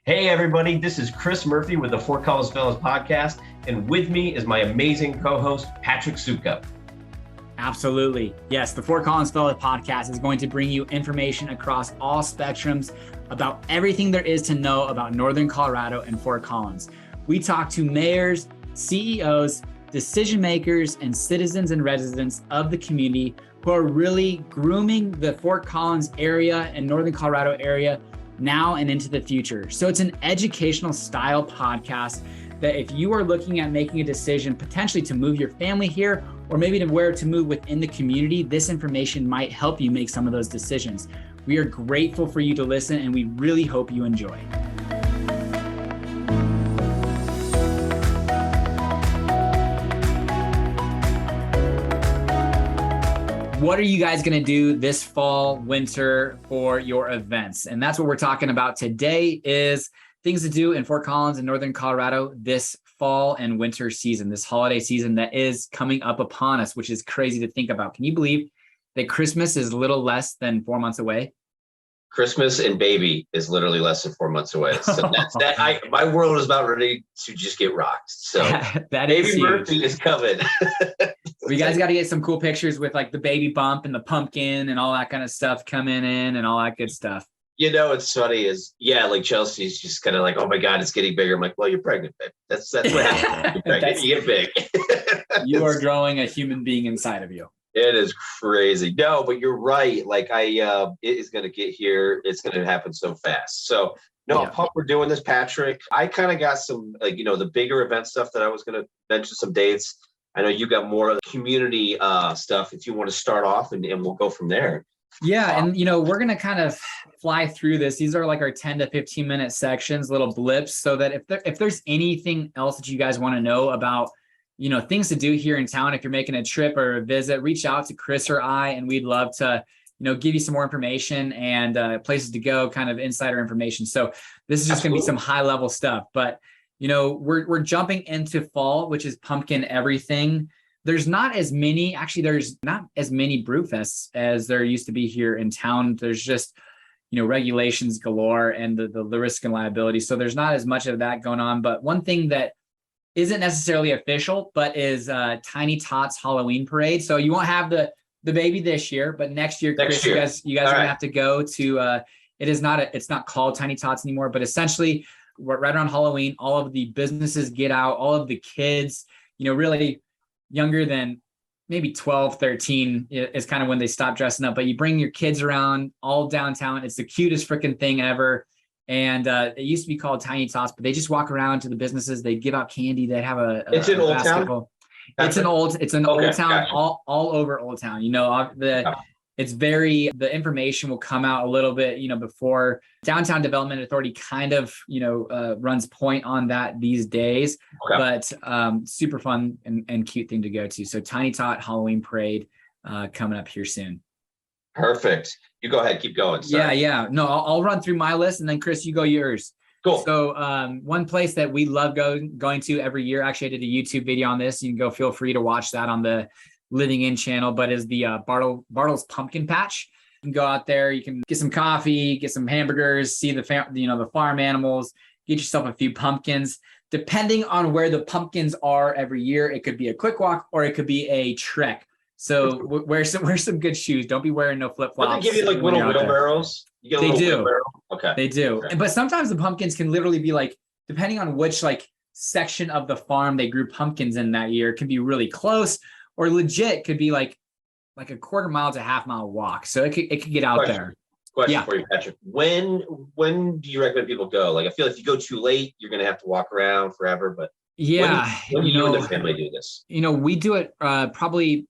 Hey everybody, this is Chris Murphy with the Fort Collins Fellows podcast, and with me is my amazing co-host, Patrick Soukup. Absolutely. Yes, the Fort Collins Fellows podcast is going to bring you information across all spectrums about everything there is to know about Northern Colorado and Fort Collins. We talk to mayors, CEOs, decision makers, and citizens and residents of the community who are really grooming the Fort Collins area and Northern Colorado area now and into the future. So it's an educational style podcast that if you are looking at making a decision potentially to move your family here or maybe to where to move within the community, this information might help you make some of those decisions. We are grateful for you to listen and we really hope you enjoy. What are you guys going to do this fall, winter for your events? And that's what we're talking about today is things to do in Fort Collins and Northern Colorado this fall and winter season, this holiday season that is coming up upon us, which is crazy to think about. Can you believe that Christmas is a little less than 4 months away? Christmas and baby is literally less than 4 months away. So my world is about ready to just get rocked. So that baby Murphy is coming. You guys got to get some cool pictures with like the baby bump and the pumpkin and all that kind of stuff coming in and all that good stuff. You know, what's funny is, like Chelsea's just kind of like, oh my God, it's getting bigger. I'm like, well, you're pregnant, babe. That's what happens. You're pregnant, you get big. You are growing a human being inside of you. It is crazy. No, but you're right. Like it is going to get here. It's going to happen so fast. So no, I'm pumped we're doing this, Patrick. I kind of got some, the bigger event stuff that I was going to mention some dates. I know you got more of the community stuff if you want to start off and we'll go from there. Yeah. And, we're going to kind of fly through this. These are like our 10 to 15 minute sections, little blips, so that if there's anything else that you guys want to know about, things to do here in town, if you're making a trip or a visit, reach out to Chris or I, and we'd love to, give you some more information and places to go, kind of insider information. So this is just going to be some high level stuff, but we're jumping into fall, which is pumpkin everything. There's not as many brew fests as there used to be here in town. There's just, regulations galore and the risk and liability. So there's not as much of that going on. But one thing that isn't necessarily official, but is Tiny Tots Halloween Parade. So you won't have the baby this year, but next year, Chris, you guys are gonna have to go to. It's not called Tiny Tots anymore, but essentially, right around Halloween, all of the businesses get out, all of the kids, really younger than maybe 12, 13 is kind of when they stop dressing up. But you bring your kids around all downtown. It's the cutest freaking thing ever. And it used to be called Tiny Tots, but they just walk around to the businesses. They give out candy. They'd have it's an old town. It's an old town, gotcha. all over Old Town. The information will come out a little bit, before. Downtown Development Authority kind of, runs point on that these days, but super fun and cute thing to go to. So Tiny Tot Halloween Parade coming up here soon. Perfect. You go ahead. Keep going. Sorry. Yeah. No, I'll run through my list and then Chris, you go yours. Cool. So one place that we love going to every year, actually I did a YouTube video on this. You can go, feel free to watch that on the Living In channel, but is the Bartle's Pumpkin Patch. You can go out there, you can get some coffee, get some hamburgers, see the farm animals, get yourself a few pumpkins. Depending on where the pumpkins are every year, it could be a quick walk or it could be a trek. So wear some good shoes. Don't be wearing no flip-flops. They give you like little wheelbarrows. They do. Okay. They do. Okay. But sometimes the pumpkins can literally be like, depending on which section of the farm they grew pumpkins in that year, it can be really close or legit could be like a quarter mile to half mile walk. So it could get out there. Question for you, Patrick. When do you recommend people go? Like, I feel like if you go too late, you're going to have to walk around forever, but when do you and the family do this? We do it probably,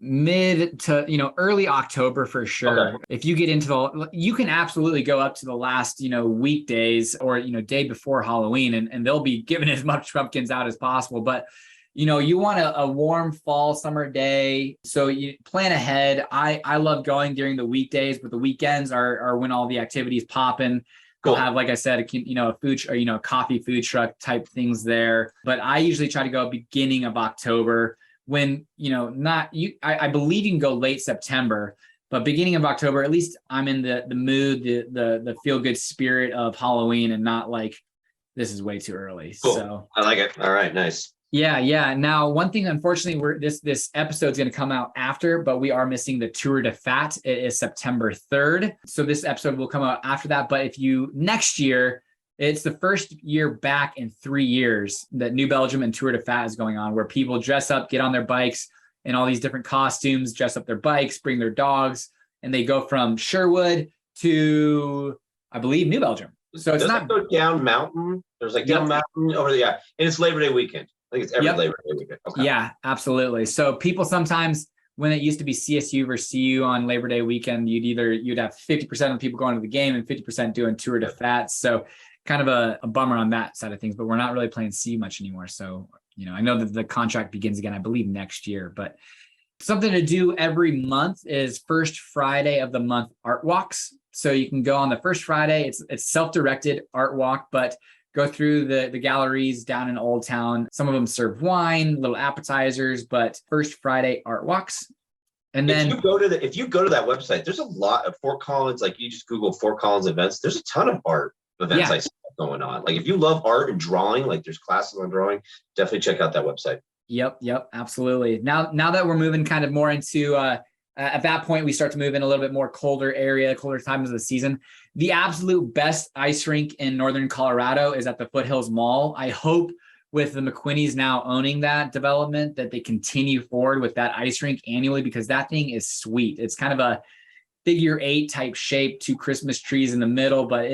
mid to, early October for sure. Okay. If you get into you can absolutely go up to the last, weekdays or, day before Halloween and they'll be giving as much pumpkins out as possible. But, you want a warm fall, summer day. So you plan ahead. I love going during the weekdays, but the weekends are when all the activities popping. Cool. We'll have, like I said, a food or, coffee food truck type things there. But I usually try to go beginning of October when, I believe you can go late September, But beginning of October, at least I'm in the mood, the feel good spirit of Halloween, and not like this is way too early. Cool. So I like it. All right, nice. Yeah. Now, one thing, unfortunately, this episode's going to come out after, but we are missing the Tour de Fat. It is September 3rd. So this episode will come out after that. But next year, it's the first year back in 3 years that New Belgium and Tour de Fat is going on, where people dress up, get on their bikes in all these different costumes, dress up their bikes, bring their dogs, and they go from Sherwood to, I believe, New Belgium. So it's not go down mountain. There's like down mountain over there. Yeah. And it's Labor Day weekend. I think it's every Labor Day weekend. Okay. Yeah, absolutely. So people sometimes, when it used to be CSU versus CU on Labor Day weekend, you'd have 50% of people going to the game and 50% doing Tour de Fat. So kind of a bummer on that side of things, but we're not really playing CU much anymore. So, I know that the contract begins again, I believe, next year, but something to do every month is first Friday of the month art walks. So you can go on the first Friday. It's self-directed art walk, but go through the galleries down in Old Town. Some of them serve wine, little appetizers, but first Friday art walks. And then if you go to that website, there's a lot of Fort Collins. Like you just Google Fort Collins events. There's a ton of art events I see going on. Like if you love art and drawing, like there's classes on drawing, definitely check out that website. Yep, absolutely. Now that we're moving kind of more into at that point, we start to move in a little bit more colder times of the season. The absolute best ice rink in Northern Colorado is at the Foothills Mall. I hope with the McQuinneys now owning that development that they continue forward with that ice rink annually, because that thing is sweet. It's kind of a figure 8 type shape, 2 Christmas trees in the middle, but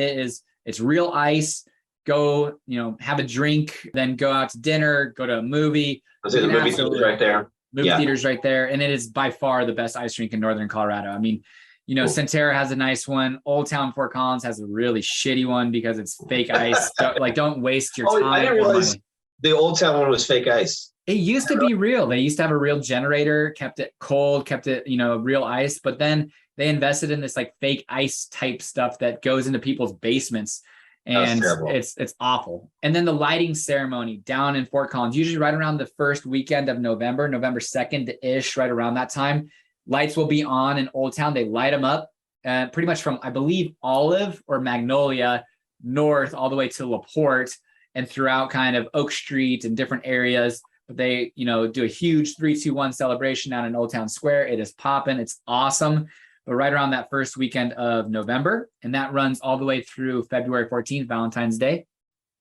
it's real ice. Go, have a drink, then go out to dinner, go to a movie. I'll say the movie theater's right there. Movie theater's right there. And it is by far the best ice rink in Northern Colorado. I mean, cool. Centerra has a nice one. Old Town Fort Collins has a really shitty one because it's fake ice. Don't waste your time. I didn't realize the Old Town one was fake ice. It used to be real. They used to have a real generator, kept it cold, kept it, real ice. But then they invested in this like fake ice type stuff that goes into people's basements. And it's awful. And then the lighting ceremony down in Fort Collins, usually right around the first weekend of November 2nd-ish, right around that time, lights will be on in Old Town. They light them up pretty much from, I believe, Olive or Magnolia north all the way to LaPorte and throughout kind of Oak Street and different areas. But they, do a huge 3-2-1 celebration down in Old Town Square. It is popping. It's awesome. But right around that first weekend of November, and that runs all the way through February 14th, Valentine's Day.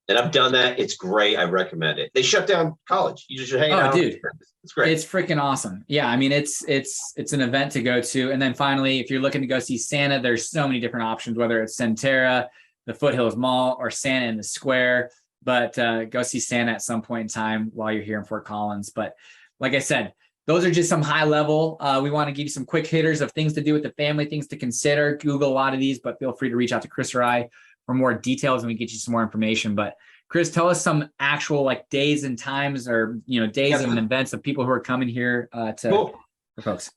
And I've done that. It's great. I recommend it. They shut down college. You just hang out. Oh, dude. It's great. It's freaking awesome. Yeah. I mean, it's an event to go to. And then finally, if you're looking to go see Santa, there's so many different options, whether it's Centerra, the Foothills Mall, or Santa in the Square. But go see Santa at some point in time while you're here in Fort Collins. But like I said, those are just some high level. We want to give you some quick hitters of things to do with the family, things to consider. Google a lot of these, but feel free to reach out to Chris or I for more details and we get you some more information. But Chris, tell us some actual like days and times or, days and events of people who are coming here for folks.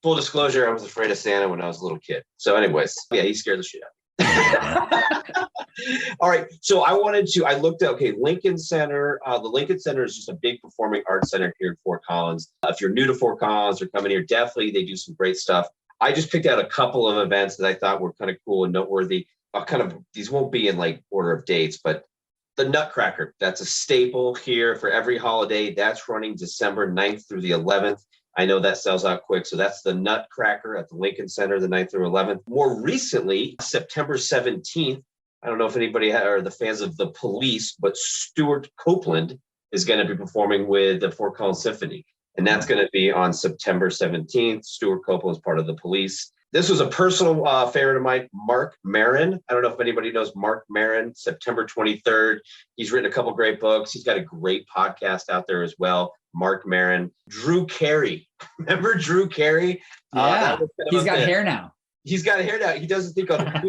Full disclosure, I was afraid of Santa when I was a little kid. So anyways, he scared the shit out of me. All right. So I looked at, Lincoln Center. The Lincoln Center is just a big performing arts center here in Fort Collins. If you're new to Fort Collins or coming here, definitely they do some great stuff. I just picked out a couple of events that I thought were kind of cool and noteworthy. These won't be in like order of dates, but the Nutcracker, that's a staple here for every holiday. That's running December 9th through the 11th. I know that sells out quick. So that's the Nutcracker at the Lincoln Center, the 9th through 11th. More recently, September 17th, I don't know if anybody are the fans of The Police, but Stuart Copeland is going to be performing with the Fort Collins Symphony. And that's going to be on September 17th. Stuart Copeland is part of The Police. This was a personal favorite of mine, Mark Maron. I don't know if anybody knows Mark Maron, September 23rd. He's written a couple great books. He's got a great podcast out there as well. Mark Maron. Drew Carey. Remember Drew Carey? Yeah, he's got hair now. He's got hair now. He doesn't think on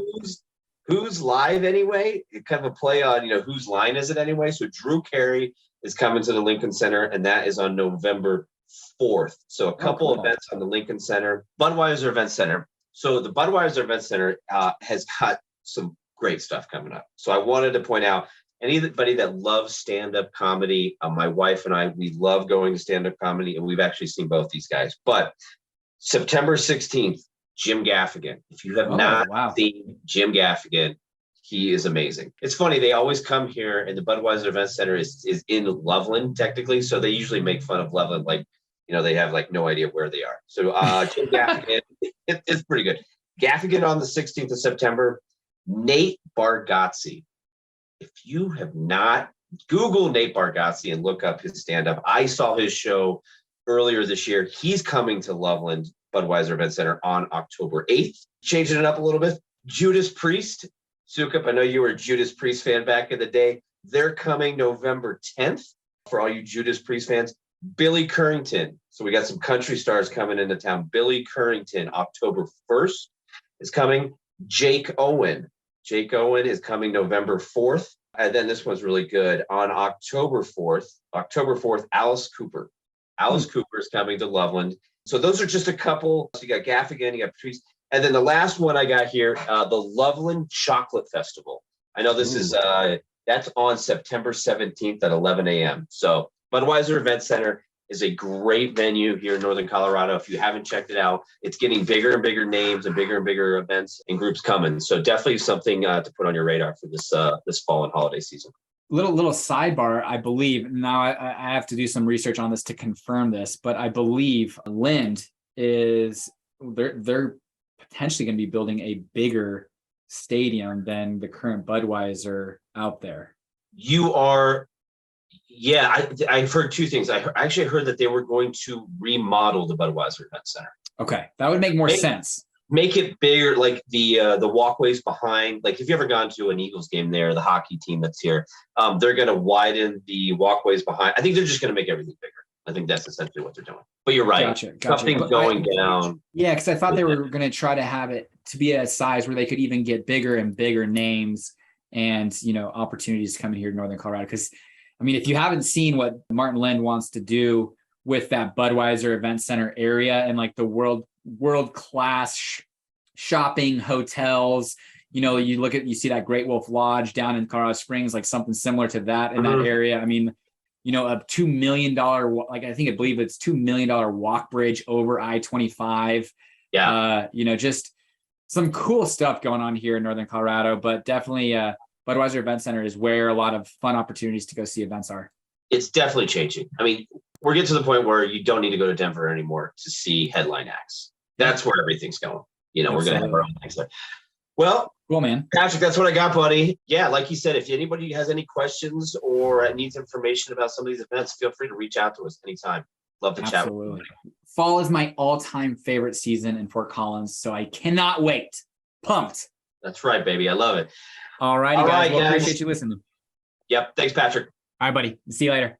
who's live anyway. It's kind of a play on, whose line is it anyway? So Drew Carey is coming to the Lincoln Center, and that is on November 4th. So a couple events on the Lincoln Center. Budweiser Event Center. So the Budweiser Event Center has got some great stuff coming up. So I wanted to point out anybody that loves stand-up comedy, my wife and I, we love going to stand-up comedy, and we've actually seen both these guys. But September 16th, Jim Gaffigan. If you have not seen Jim Gaffigan, he is amazing. It's funny, they always come here, and the Budweiser Event Center is in Loveland, technically. So they usually make fun of Loveland, like, they have like no idea where they are. So Jim Gaffigan, it's pretty good. Gaffigan on the 16th of September. Nate Bargatze. If you have not, Google Nate Bargatze and look up his stand-up. I saw his show earlier this year. He's coming to Loveland Budweiser Event Center on October 8th. Changing it up a little bit. Judas Priest. Soukup, I know you were a Judas Priest fan back in the day. They're coming November 10th for all you Judas Priest fans. Billy Currington. So we got some country stars coming into town. Billy Currington, October 1st is coming. Jake Owen. Jake Owen is coming November 4th. And then this one's really good. On October 4th, Alice Cooper. Alice Cooper is coming to Loveland. So those are just a couple. So you got Gaffigan, you got Priest. And then the last one I got here, the Loveland Chocolate Festival. I know this is, that's on September 17th at 11 a.m. So Budweiser Event Center is a great venue here in Northern Colorado. If you haven't checked it out, it's getting bigger and bigger names and bigger events and groups coming. So definitely something to put on your radar for this fall and holiday season. Little sidebar, I believe. Now I have to do some research on this to confirm this, but I believe Lind is they're potentially going to be building a bigger stadium than the current Budweiser out there. I've heard two things. I actually heard that they were going to remodel the Budweiser Event Center. Okay, that would make more sense. Make it bigger, like the walkways behind. Like if you ever gone to an Eagles game there, the hockey team that's here, they're going to widen the walkways behind. I think they're just going to make everything bigger. I think that's essentially what they're doing. But you're right. Gotcha. Something's going down. Yeah, because I thought they were going to try to have it to be a size where they could even get bigger and bigger names and, opportunities coming here to Northern Colorado. Because, I mean, if you haven't seen what Martin Lind wants to do with that Budweiser Event Center area and like the world-class shopping hotels, you see that Great Wolf Lodge down in Colorado Springs, like something similar to that in that area. I mean, a $2 million, I believe it's $2 million walk bridge over I-25. Yeah. Just some cool stuff going on here in Northern Colorado, but definitely Budweiser Event Center is where a lot of fun opportunities to go see events are. It's definitely changing. I mean, we're getting to the point where you don't need to go to Denver anymore to see headline acts. That's where everything's going. We're going to have our own things there. Well, cool, man. Patrick, that's what I got, buddy. Yeah, like you said, if anybody has any questions or needs information about some of these events, feel free to reach out to us anytime. Love to chat with you. Fall is my all-time favorite season in Fort Collins, so I cannot wait. Pumped. That's right, baby. I love it. All righty, guys. Well, appreciate you listening. Yep. Thanks, Patrick. All right, buddy. See you later.